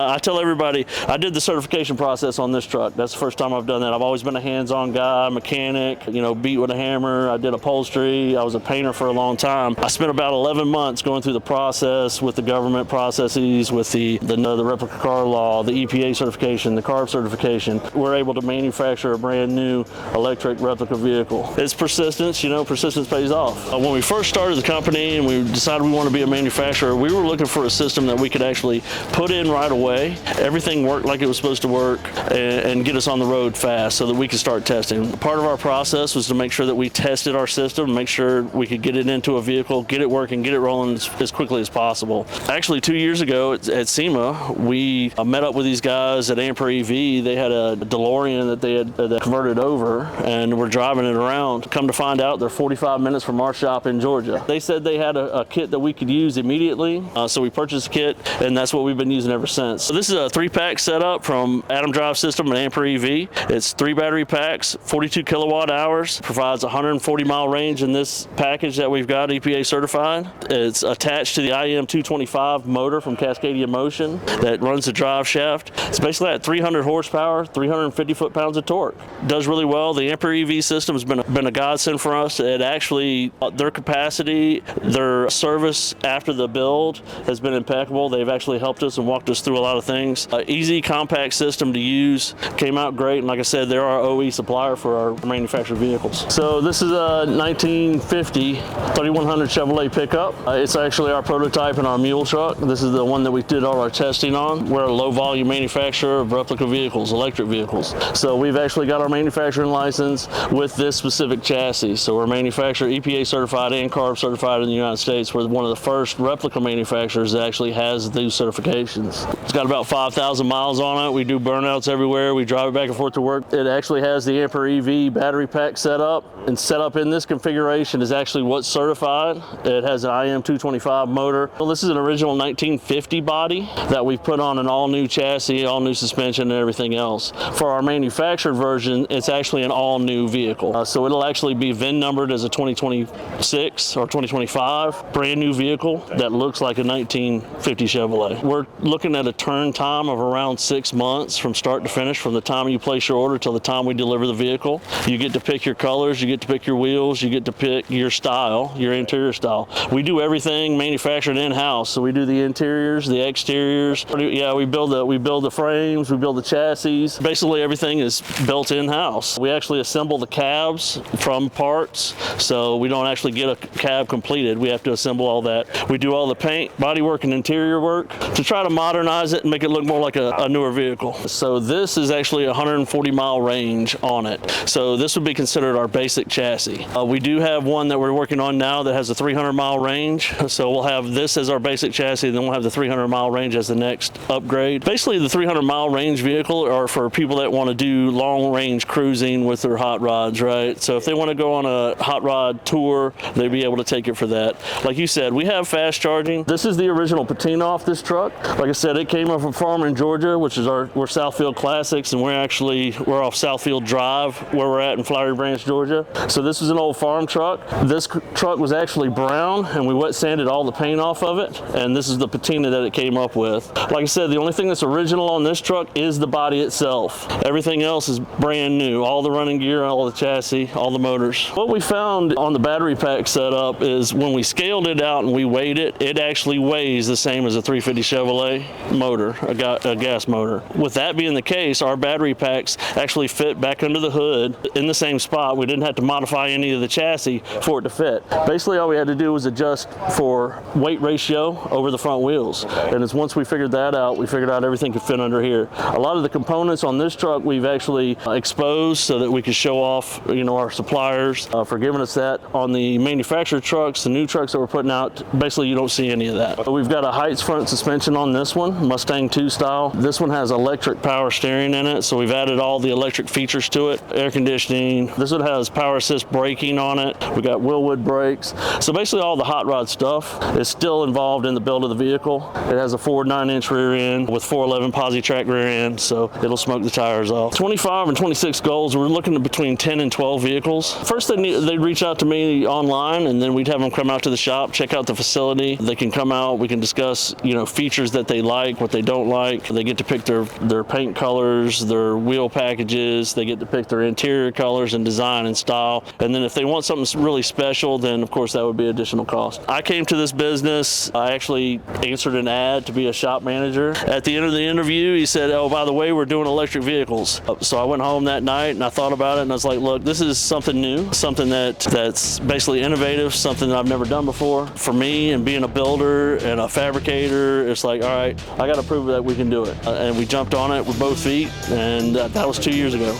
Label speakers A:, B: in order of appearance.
A: I tell everybody, I did the certification process on this truck. That's the first time I've done that. I've always been a hands-on guy, mechanic, you know, beat with a hammer. I did upholstery. I was a painter for a long time. I spent about 11 months going through the process with the government processes, with the replica car law, the EPA certification, the CARB certification. We're able to manufacture a brand new electric replica vehicle. It's persistence, you know, persistence pays off. When we first started the company and we decided we want to be a manufacturer, we were looking for a system that we could actually put in right away. Everything worked like it was supposed to work and get us on the road fast so that we could start testing. Part of our process was to make sure that we tested our system, make sure we could get it into a vehicle, get it working, get it rolling as quickly as possible. Actually, 2 years ago at SEMA, we met up with these guys at Ampere EV. They had a DeLorean that they had converted over, and we're driving it around. Come to find out, they're 45 minutes from our shop in Georgia. They said they had a kit that we could use immediately, so we purchased a kit, and that's what we've been using ever since. So this is a 3-pack setup from Atom Drive System and Ampere EV. It's 3 battery packs, 42 kilowatt hours, provides 140 mile range in this package that we've got EPA certified. It's attached to the IM 225 motor from Cascadia Motion that runs the drive shaft. It's basically at 300 horsepower, 350 foot-pounds of torque. Does really well. The Ampere EV system has been a godsend for us. It actually, their capacity, their service after the build has been impeccable. They've actually helped us and walked us through a lot of things. Easy, compact system to use. Came out great, and like I said, they're our OE supplier for our manufactured vehicles. So this is a 1950 3100 Chevrolet pickup. It's actually our prototype in our mule truck. This is the one that we did all our testing on. We're a low volume manufacturer of replica vehicles, electric vehicles. So we've actually got our manufacturing license with this specific chassis. So we're manufacturer EPA certified and CARB certified in the United States. We're one of the first replica manufacturers that actually has these certifications. It's got about 5,000 miles on it. We do burnouts everywhere. We drive it back and forth to work. It actually has the Ampere EV battery pack set up, and set up in this configuration is actually what's certified. It has an IM 225 motor. Well, this is an original 1950 body that we've put on an all-new chassis, all-new suspension, and everything else. For our manufactured version, it's actually an all-new vehicle. So it'll actually be VIN numbered as a 2026 or 2025 brand new vehicle that looks like a 1950 Chevrolet. We're looking at a turn time of around 6 months from start to finish, from the time you place your order till the time we deliver the vehicle. You get to pick your colors, you get to pick your wheels, you get to pick your style, your interior style. We do everything manufactured in-house, so we do the interiors, the exteriors. Yeah, we build the frames, we build the chassis. Basically everything is built in-house. We actually assemble the cabs from parts, so we don't actually get a cab completed. We have to assemble all that. We do all the paint, body work, and interior work to try to modernize it and make it look more like a newer vehicle. So this is actually a 140 mile range on it. So this would be considered our basic chassis. We do have one that we're working on now that has a 300 mile range. So we'll have this as our basic chassis, then we'll have the 300 mile range as the next upgrade. Basically the 300 mile range vehicle are for people that want to do long range cruising with their hot rods, right? So if they want to go on a hot rod tour, they'd be able to take it for that. Like you said, we have fast charging. This is the original patina off this truck. Like I said, it came up from a farm in Georgia, which is we're Southfield Classics, and we're off Southfield Drive where we're at in Flowery Branch, Georgia. So this is an old farm truck. This truck was actually brown, and we wet sanded all the paint off of it, and this is the patina that it came up with. Like I said, the only thing that's original on this truck is the body itself. Everything else is brand new. All the running gear, all the chassis, all the motors. What we found on the battery pack setup is when we scaled it out and we weighed it, it actually weighs the same as a 350 Chevrolet motor, a gas motor. With that being the case, our battery packs actually fit back under the hood in the same spot. We didn't have to modify any of the chassis for it to fit. Basically, all we had to do was adjust for weight ratio over the front wheels. And it's once we figured that out, we figured out everything could fit under here. A lot of the components on this truck we've actually exposed so that we could show off, our suppliers for giving us that. On the manufactured trucks, the new trucks that we're putting out, basically you don't see any of that. We've got a Heights front suspension on this one, Mustang 2 style. This one has electric power steering in it, so we've added all the electric features to it. Air conditioning. This one has power assist braking on it. We got Willwood brakes. So basically all the hot rod stuff is still involved in the build of the vehicle. It has a forward 9-inch rear end with 411 posi track rear end, so it'll smoke the tires off. 25 and 26 goals, we're looking at between 10 and 12 vehicles. First they'd reach out to me online, and then we'd have them come out to the shop, check out the facility. They can come out, we can discuss, features that they like, what they don't like. They get to pick their paint colors, their wheel packages, they get to pick their interior colors and design and style. And then if they want something really special, then of course that would be additional cost. I came to this business, I actually answered an ad to be a shop manager. At the end of the interview, he said, oh, by the way, we're doing electric vehicles. So I went home that night and I thought about it and I was like, look, this is something new, something that's basically innovative, something that I've never done before. For me, and being a builder and a fabricator, it's like, all right, I got to prove that we can do it. And we jumped on it with both feet, and that was 2 years ago.